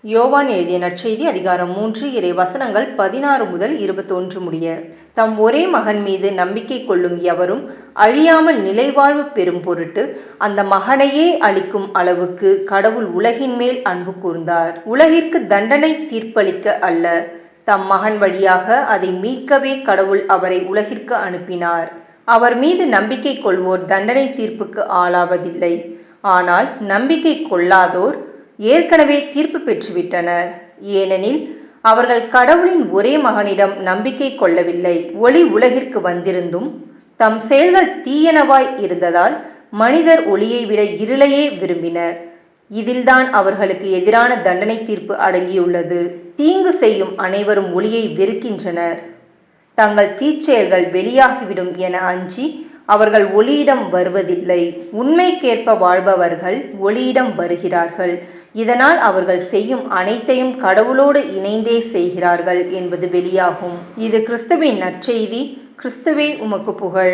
யோவான் எழுதிய நற்செய்தி அதிகாரம் 3 இறை வசனங்கள் 16 முதல் 21 முடிய. தம் ஒரே மகன் மீது நம்பிக்கை கொள்ளும் எவரும் அழியாமல் நிலைவாழ்வு பெறும் பொருட்டு அந்த மகனையே அளிக்கும் அளவுக்கு கடவுள் உலகின் மேல் அன்பு கூர்ந்தார். உலகிற்கு தண்டனை தீர்ப்பளிக்க அல்ல, தம் மகன் வழியாக அதை மீட்கவே கடவுள் அவரை உலகிற்கு அனுப்பினார். அவர் மீது நம்பிக்கை கொள்வோர் தண்டனை தீர்ப்புக்கு ஆளாவதில்லை. ஆனால் நம்பிக்கை கொள்ளாதோர் ஏற்கனவே தீர்ப்பு பெற்றுவிட்டனர். ஏனெனில் அவர்கள் கடவுளின் ஒரே மகனிடம் நம்பிக்கை கொள்ளவில்லை. ஒளி உலகிற்கு வந்திருந்தும் தம் செயல்கள் தீயனவாய் இருந்ததால் மனிதர் ஒளியை விட இருளையே விரும்பினர். இதில்தான் அவர்களுக்கு எதிரான தண்டனை தீர்ப்பு அடங்கியுள்ளது. தீங்கு செய்யும் அனைவரும் ஒளியை வெறுக்கின்றனர். தங்கள் தீச்செயல்கள் வெளியாகிவிடும் என அஞ்சி அவர்கள் ஒளியிடம் வருவதில்லை. உண்மைக்கேற்ப வாழ்பவர்கள் ஒளியிடம் வருகிறார்கள். இதனால் அவர்கள் செய்யும் அனைத்தையும் கடவுளோடு இணைந்தே செய்கிறார்கள் என்பது வெளியாகும். இது கிறிஸ்துவின் நற்செய்தி. கிறிஸ்துவே உமக்கு புகழ்.